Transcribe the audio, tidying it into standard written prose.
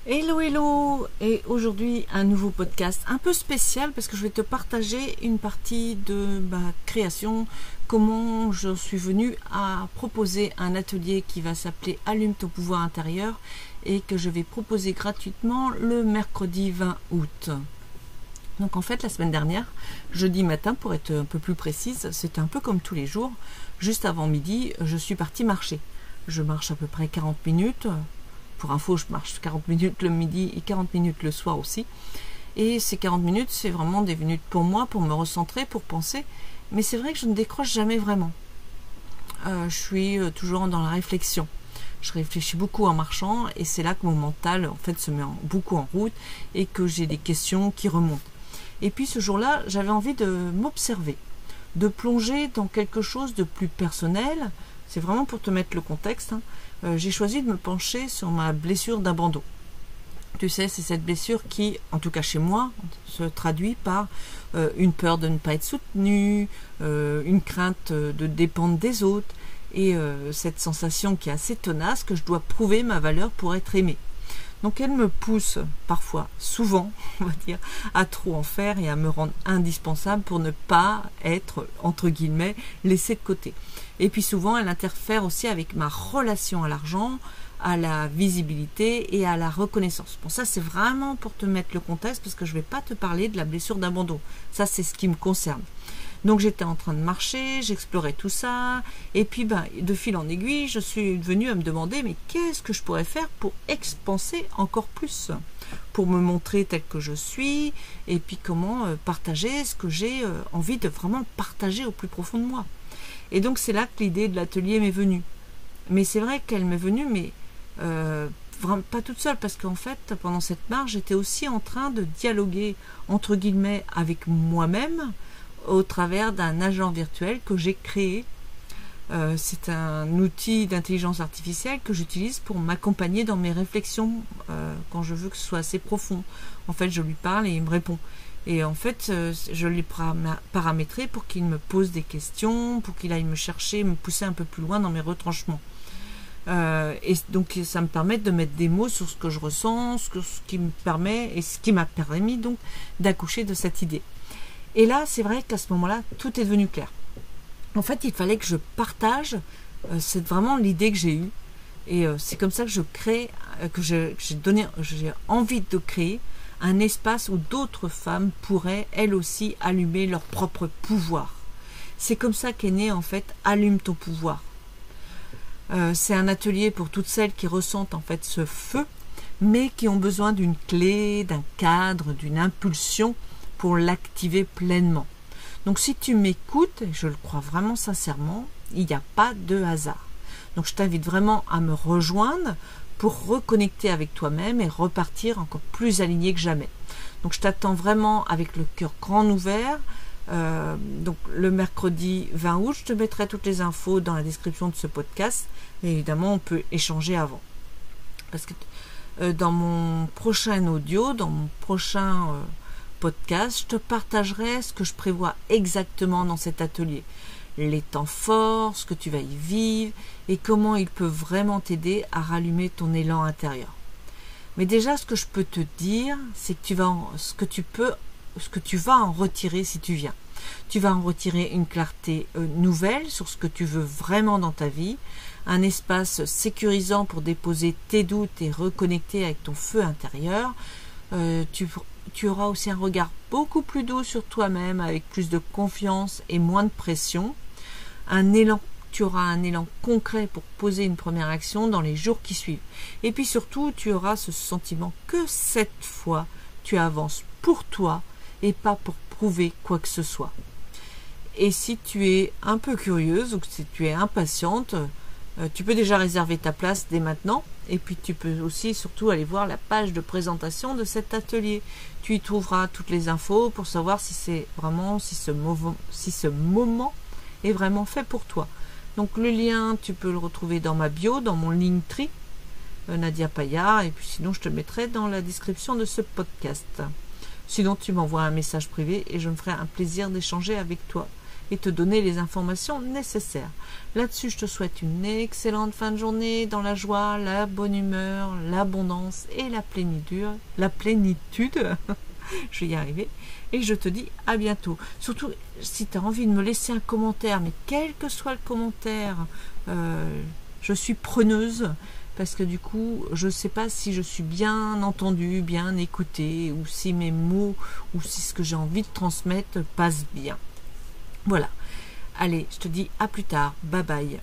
Hello hello, et aujourd'hui un nouveau podcast un peu spécial parce que je vais te partager une partie de ma création, comment je suis venue à proposer un atelier qui va s'appeler Allume ton pouvoir intérieur et que je vais proposer gratuitement le mercredi 20 août. Donc en fait la semaine dernière, jeudi matin pour être un peu plus précise, c'était un peu comme tous les jours, juste avant midi je suis partie marcher. Je marche à peu près 40 minutes. Pour info, je marche 40 minutes le midi et 40 minutes le soir aussi. Et ces 40 minutes, c'est vraiment des minutes pour moi, pour me recentrer, pour penser. Mais c'est vrai que je ne décroche jamais vraiment. Je suis toujours dans la réflexion. Je réfléchis beaucoup en marchant et c'est là que mon mental en fait se met beaucoup en route et que j'ai des questions qui remontent. Et puis ce jour-là, j'avais envie de m'observer, de plonger dans quelque chose de plus personnel. C'est vraiment pour te mettre le contexte. J'ai choisi de me pencher sur ma blessure d'abandon. Tu sais, c'est cette blessure qui, en tout cas chez moi, se traduit par une peur de ne pas être soutenue, une crainte de dépendre des autres, et cette sensation qui est assez tenace que je dois prouver ma valeur pour être aimée. Donc elle me pousse parfois, souvent, on va dire, à trop en faire et à me rendre indispensable pour ne pas être, entre guillemets, laissée de côté. Et puis souvent, elle interfère aussi avec ma relation à l'argent, à la visibilité et à la reconnaissance. Bon, ça c'est vraiment pour te mettre le contexte parce que je ne vais pas te parler de la blessure d'abandon. Ça c'est ce qui me concerne. Donc j'étais en train de marcher, j'explorais tout ça, et puis de fil en aiguille, je suis venue à me demander mais qu'est-ce que je pourrais faire pour expanser encore plus, pour me montrer tel que je suis, et puis comment partager ce que j'ai envie de vraiment partager au plus profond de moi. Et donc c'est là que l'idée de l'atelier m'est venue. Mais c'est vrai qu'elle m'est venue, mais vraiment pas toute seule, parce qu'en fait pendant cette marche j'étais aussi en train de dialoguer entre guillemets avec moi-même, au travers d'un agent virtuel que j'ai créé. C'est un outil d'intelligence artificielle que j'utilise pour m'accompagner dans mes réflexions quand je veux que ce soit assez profond. En fait, je lui parle et il me répond. Et en fait, je l'ai paramétré pour qu'il me pose des questions, pour qu'il aille me chercher, me pousser un peu plus loin dans mes retranchements. Et donc ça me permet de mettre des mots sur ce que je ressens, ce qui me permet et ce qui m'a permis donc d'accoucher de cette idée. Et là, c'est vrai qu'à ce moment-là, tout est devenu clair. En fait, il fallait que je partage, c'est vraiment l'idée que j'ai eue. Et c'est comme ça que je crée, que j'ai envie de créer un espace où d'autres femmes pourraient, elles aussi, allumer leur propre pouvoir. C'est comme ça qu'est né, en fait, Allume ton pouvoir. C'est un atelier pour toutes celles qui ressentent, en fait, ce feu, mais qui ont besoin d'une clé, d'un cadre, d'une impulsion, pour l'activer pleinement. Donc si tu m'écoutes, et je le crois vraiment sincèrement, il n'y a pas de hasard. Donc je t'invite vraiment à me rejoindre pour reconnecter avec toi-même et repartir encore plus aligné que jamais. Donc je t'attends vraiment avec le cœur grand ouvert. Donc le mercredi 20 août, je te mettrai toutes les infos dans la description de ce podcast. Et évidemment, on peut échanger avant. Parce que dans mon prochain audio, dans mon prochain podcast, je te partagerai ce que je prévois exactement dans cet atelier, les temps forts, ce que tu vas y vivre et comment il peut vraiment t'aider à rallumer ton élan intérieur. Mais déjà, ce que je peux te dire, c'est que ce que tu vas en retirer si tu viens. Tu vas en retirer une clarté nouvelle sur ce que tu veux vraiment dans ta vie, un espace sécurisant pour déposer tes doutes et reconnecter avec ton feu intérieur. Tu auras aussi un regard beaucoup plus doux sur toi-même, avec plus de confiance et moins de pression. Tu auras un élan concret pour poser une première action dans les jours qui suivent. Et puis surtout, tu auras ce sentiment que cette fois, tu avances pour toi et pas pour prouver quoi que ce soit. Et si tu es un peu curieuse ou si tu es impatiente, tu peux déjà réserver ta place dès maintenant. Et puis tu peux aussi surtout aller voir la page de présentation de cet atelier. Tu y trouveras toutes les infos pour savoir si ce moment est vraiment fait pour toi. Donc le lien, tu peux le retrouver dans ma bio, dans mon Linktree, Nadia Payard, et puis sinon je te le mettrai dans la description de ce podcast. Sinon tu m'envoies un message privé et je me ferai un plaisir d'échanger avec toi. et te donner les informations nécessaires. Là-dessus, je te souhaite une excellente fin de journée dans la joie, la bonne humeur, l'abondance et la plénitude. Je vais y arriver. Et je te dis à bientôt. Surtout, si tu as envie de me laisser un commentaire, mais quel que soit le commentaire, je suis preneuse. Parce que du coup, je ne sais pas si je suis bien entendue, bien écoutée, ou si mes mots, ou si ce que j'ai envie de transmettre passe bien. Voilà. Allez, je te dis à plus tard. Bye bye.